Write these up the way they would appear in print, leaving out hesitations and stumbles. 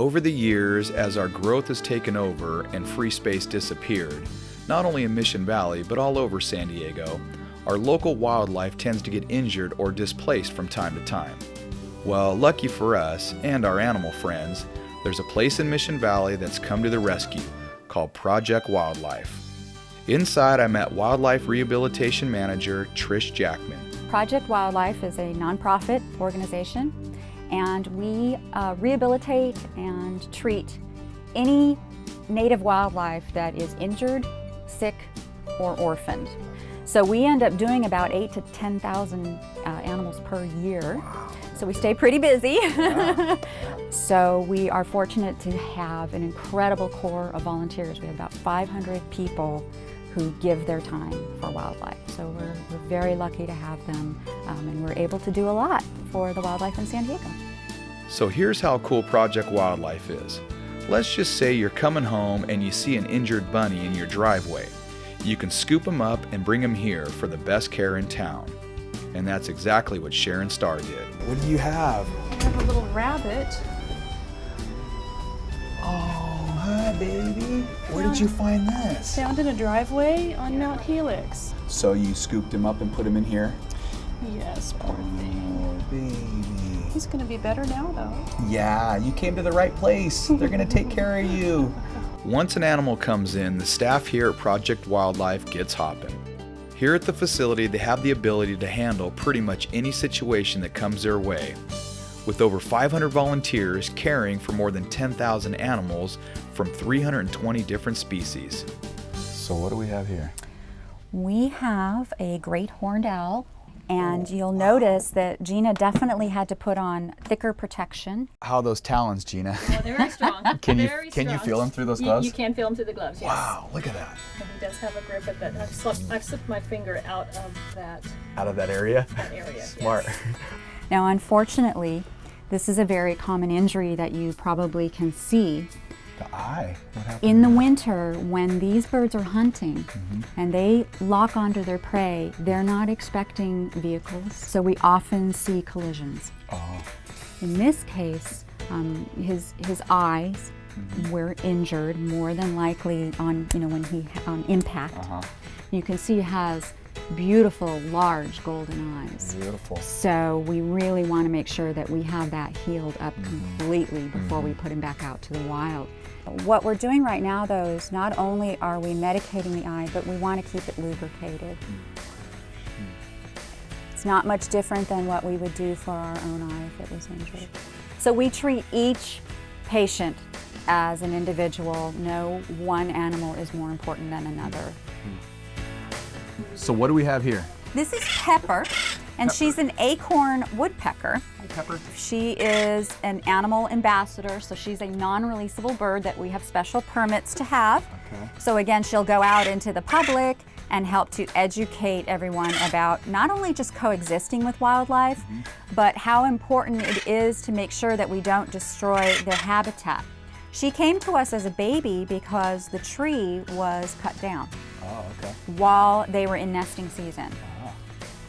Over the years, as our growth has taken over and free space disappeared, not only in Mission Valley, but all over San Diego, our local wildlife tends to get injured or displaced from time to time. Well, lucky for us and our animal friends, there's a place in Mission Valley that's come to the rescue called Project Wildlife. Inside, I met Wildlife Rehabilitation Manager Trish Jackman. Project Wildlife is a nonprofit organization, and we rehabilitate and treat any native wildlife that is injured, sick, or orphaned. So we end up doing about 8,000 to 10,000 animals per year. So we stay pretty busy. Wow. So we are fortunate to have an incredible core of volunteers. We have about 500 people who give their time for wildlife. So we're very lucky to have them, and we're able to do a lot for the wildlife in San Diego. So here's how cool Project Wildlife is. Let's just say you're coming home and you see an injured bunny in your driveway. You can scoop them up and bring them here for the best care in town. And that's exactly what Sharon Starr did. What do you have? I have a little rabbit. Oh, hi baby. Where did you find this? Found in a driveway on Mount Helix. So you scooped him up and put him in here? Yes, poor thing. Oh, baby. He's gonna be better now though. Yeah, you came to the right place. They're gonna take care of you. Once an animal comes in, the staff here at Project Wildlife gets hopping. Here at the facility, they have the ability to handle pretty much any situation that comes their way. With over 500 volunteers caring for more than 10,000 animals from 320 different species. So what do we have here? We have a great horned owl, and you'll notice that Gina definitely had to put on thicker protection. How are those talons, Gina? Well, they're very strong. Can you Very can you strong. feel them through those gloves? You can feel them through the gloves, yes. Wow, look at that. And he does have a grip at that. I've slipped my finger out of that Out of that area? area. Smart. Yes. Now, unfortunately, this is a very common injury that you probably can see. The eye. What happened? In the winter, when these birds are hunting and they lock onto their prey, they're not expecting vehicles, so we often see collisions. Oh. In this case, his eyes were injured, more than likely on when he on impact. You can see he has beautiful, large golden eyes. Beautiful. So we really want to make sure that we have that healed up completely before we put him back out to the wild. What we're doing right now, though, is not only are we medicating the eye, but we want to keep it lubricated. It's not much different than what we would do for our own eye if it was injured. So we treat each patient as an individual. No one animal is more important than another. So what do we have here? This is Pepper, and she's an acorn woodpecker. Hi, Pepper. She is an animal ambassador, so she's a non-releasable bird that we have special permits to have. Okay. So again, she'll go out into the public and help to educate everyone about not only just coexisting with wildlife, but how important it is to make sure that we don't destroy their habitat. She came to us as a baby because the tree was cut down. Oh, okay. While they were in nesting season.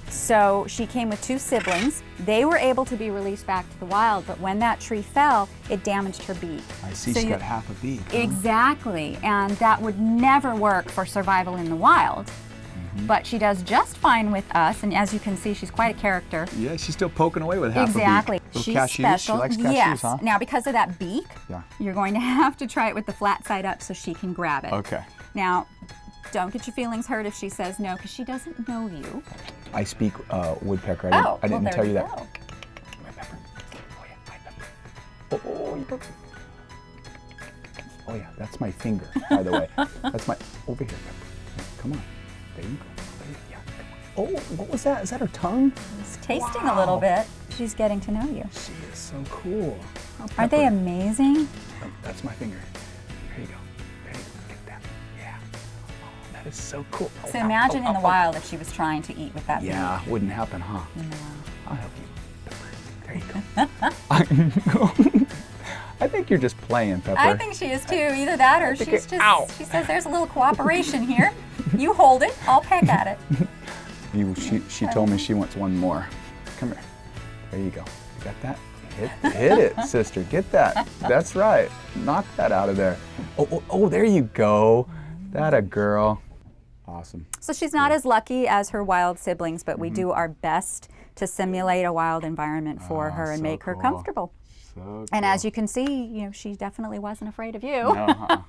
So she came with 2 siblings. They were able to be released back to the wild, but when that tree fell, it damaged her beak. I see So she's you- got half a beak. Huh? Exactly, and that would never work for survival in the wild. But she does just fine with us, and as you can see, she's quite a character. Yeah, she's still poking away with half Exactly. a beak. Little She's cashews. special. She likes cashews, yes. huh? Now, because of that beak, Yeah. you're going to have to try it with the flat side up so she can grab it. Okay. Now, don't get your feelings hurt if she says no, because she doesn't know you. I speak woodpecker. Oh, I didn't well, tell there you you that. go. Come here, Pepper. Oh yeah, hi, Pepper. Oh, you Pepper. Oh yeah, that's my finger, by the way. That's my over here, Pepper. Come on. There you go. Yeah. Come on. Oh, what was that? Is that her tongue? She's tasting a little bit. She's getting to know you. She is so cool. Oh, Aren't they Pepper. amazing? Oh, that's my finger. There you go. There you go. Get that. Yeah. Oh, that is so cool. Oh, So ow, imagine ow, in the ow, ow. wild if she was trying to eat with that Yeah, wouldn't happen, huh? beak. No. I'll help you, Pepper. There you go. I think you're just playing, Pepper. I think she is too. Either that or think she's it- just, ow. she says there's a little cooperation here. You hold it, I'll peck at it. She told me she wants one more. Come here. There you go. You got that? Hit it, sister. Get that. That's right. Knock that out of there. Oh, there you go. That a girl. Awesome. So she's not as lucky as her wild siblings, but we do our best to simulate a wild environment for her and so make her cool. comfortable. So And cool. as you can see, she definitely wasn't afraid of you. No,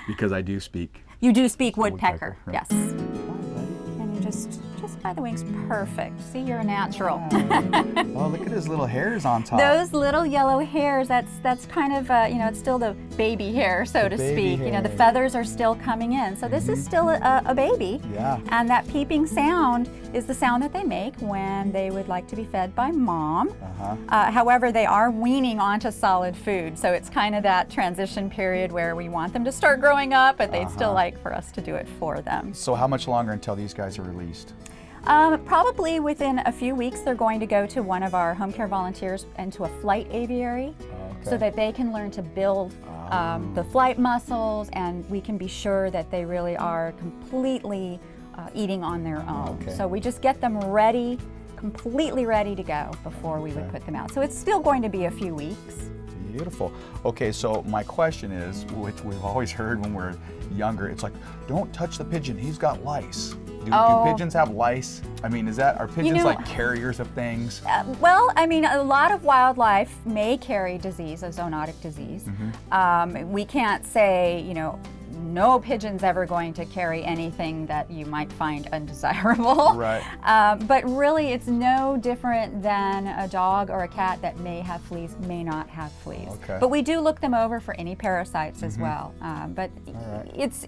because I do speak. You do speak woodpecker, Woodpecker, right. yes. And you just by the wings, perfect. See, you're a natural. Oh, look at his little hairs on top. Those little yellow hairs, that's kind of, it's still the baby hair, so to baby speak. The hair. feathers are still coming in. So this is still a baby. Yeah. And that peeping sound is the sound that they make when they would like to be fed by mom. However, they are weaning onto solid food. So it's kind of that transition period where we want them to start growing up, but they'd still like for us to do it for them. So how much longer until these guys are released? Probably within a few weeks, they're going to go to one of our home care volunteers into a flight aviary so that they can learn to build the flight muscles, and we can be sure that they really are completely eating on their own. Okay. So we just get them ready, completely ready to go before we would put them out. So it's still going to be a few weeks. Beautiful. Okay, so my question is, which we've always heard when we're younger, it's like, don't touch the pigeon, he's got lice. Do pigeons have lice? I mean, are pigeons like carriers of things? Well, I mean, a lot of wildlife may carry disease, a zoonotic disease. We can't say, no pigeon's ever going to carry anything that you might find undesirable. Right. But really, it's no different than a dog or a cat that may have fleas, may not have fleas. Okay. But we do look them over for any parasites as well. But right. it's.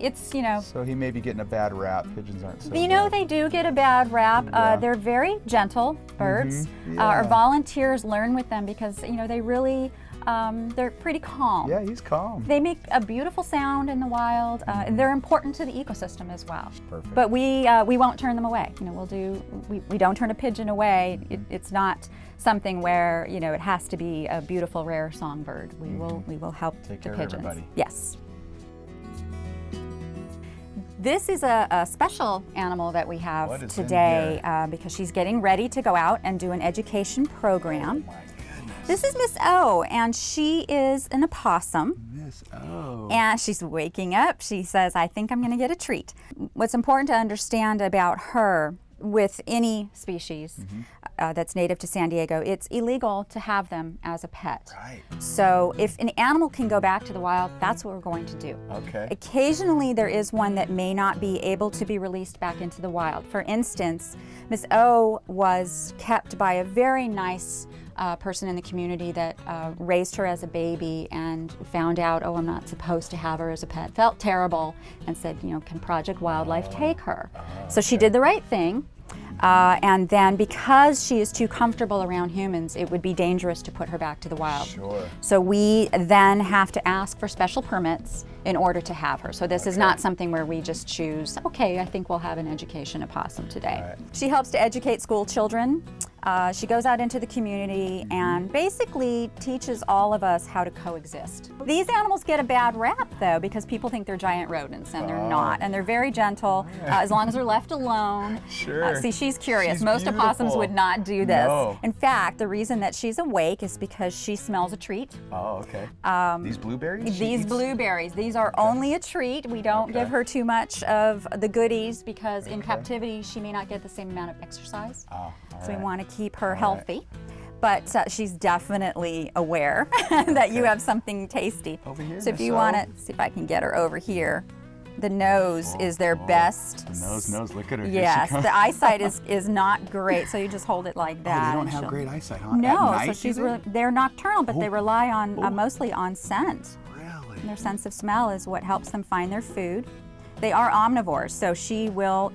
So he may be getting a bad rap. Pigeons aren't so They do get a bad rap. They're very gentle birds. Our volunteers learn with them because, they really, they're pretty calm. Yeah, he's calm. They make a beautiful sound in the wild, and they're important to the ecosystem as well. Perfect. But we won't turn them away. We don't turn a pigeon away. It's not something where it has to be a beautiful rare songbird. We will help Take the care of pigeons. everybody. Yes. This is a special animal that we have What is in today because she's getting ready to go out and do an education program. My goodness. This is Miss O, and she is an opossum. Miss O. And she's waking up. She says, I think I'm going to get a treat. What's important to understand about her, with any species that's native to San Diego, it's illegal to have them as a pet. Right. So if an animal can go back to the wild, that's what we're going to do. Okay. Occasionally there is one that may not be able to be released back into the wild. For instance, Miss O was kept by a very nice person in the community that raised her as a baby and found out, I'm not supposed to have her as a pet, felt terrible, and said, can Project Wildlife take her? So she did the right thing. And then because she is too comfortable around humans, it would be dangerous to put her back to the wild. Sure. So we then have to ask for special permits in order to have her. So this is not something where we just choose, okay, I think we'll have an education opossum today. Right. She helps to educate school children. She goes out into the community and basically teaches all of us how to coexist. These animals get a bad rap though because people think they're giant rodents, and they're not. And they're very gentle as long as they're left alone. Sure. See, she's curious. She's Most opossums beautiful. would not do this. No. In fact, the reason that she's awake is because she smells a treat. Oh, okay. These blueberries? she These eats? blueberries, these are only a treat. We don't give her too much of the goodies because in captivity she may not get the same amount of exercise. Oh, all So we right. want to keep her healthy. But she's definitely aware that you have something tasty. Over here, So if Miss you O? want to, see if I can get her over here. The nose is their best. The nose, look at her. Here she Yes, comes. the eyesight is not great, so you just hold it like Oh, that. they don't and have she'll- great eyesight, huh? No, At night, so do she's they? really, they're nocturnal, but they Oh. rely on mostly on scent. Really? Their sense of smell is what helps them find their food. They are omnivores, so she will.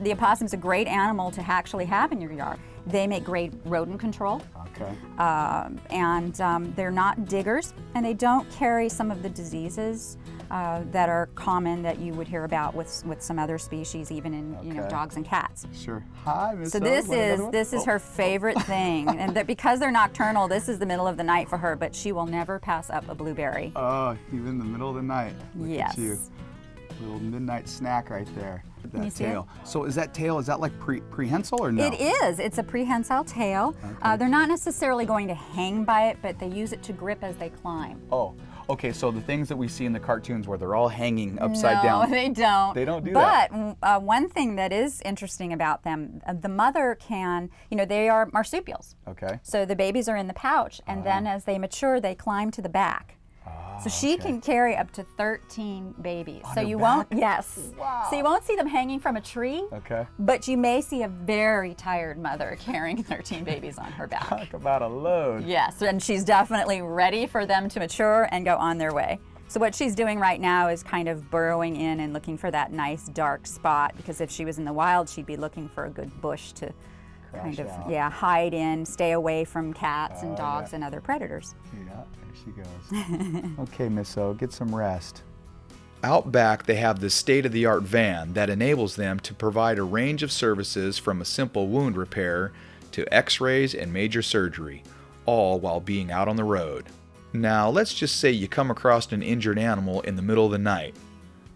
The opossum's a great animal to actually have in your yard. They make great rodent control, Okay. and they're not diggers, and they don't carry some of the diseases that are common that you would hear about with some other species, even in Okay. dogs and cats. Sure. Hi, Miss So O. this Want another is one? this is Oh. her favorite thing, and that because they're nocturnal, this is the middle of the night for her. But she will never pass up a blueberry. Oh, even in the middle of the night. Look Yes. at you. Little midnight snack right there. Can you see tail. So is that like prehensile or no? It is. It's a prehensile tail. Okay. They're not necessarily going to hang by it, but they use it to grip as they climb. Oh, okay. So the things that we see in the cartoons where they're all hanging upside down. No, they don't. They don't do that. But one thing that is interesting about them, the mother can, they are marsupials. Okay. So the babies are in the pouch, and then as they mature, they climb to the back. So she can carry up to 13 babies. On So her you back? won't, yes. Wow. So you won't see them hanging from a tree. Okay. But you may see a very tired mother carrying 13 babies on her back. Talk about a load. Yes, and she's definitely ready for them to mature and go on their way. So what she's doing right now is kind of burrowing in and looking for that nice dark spot, because if she was in the wild, she'd be looking for a good bush to kind of, out. hide in, stay away from cats and Oh, dogs yeah. and other predators. Yeah, there she goes. Okay, Miss O, get some rest. Out back, they have this state-of-the-art van that enables them to provide a range of services from a simple wound repair to x-rays and major surgery, all while being out on the road. Now, let's just say you come across an injured animal in the middle of the night.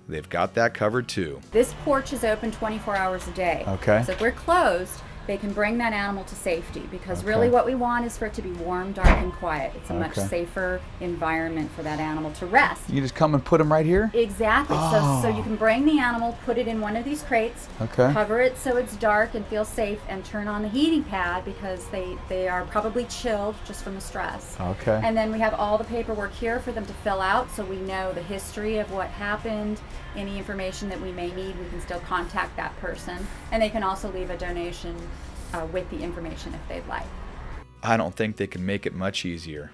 They've got that covered too. This porch is open 24 hours a day. Okay. So if we're closed, they can bring that animal to safety, because Okay. really what we want is for it to be warm, dark, and quiet. It's a much Okay. safer environment for that animal to rest. You just come and put them right here? Exactly. Oh. So you can bring the animal, put it in one of these crates, Okay. cover it so it's dark and feels safe, and turn on the heating pad, because they are probably chilled just from the stress. Okay. And then we have all the paperwork here for them to fill out, so we know the history of what happened. Any information that we may need, we can still contact that person, and they can also leave a donation with the information if they'd like. I don't think they can make it much easier.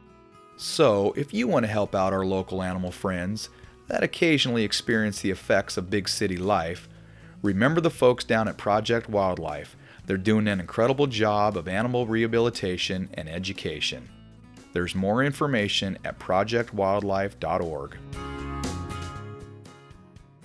So, if you want to help out our local animal friends that occasionally experience the effects of big city life, remember the folks down at Project Wildlife. They're doing an incredible job of animal rehabilitation and education. There's more information at projectwildlife.org.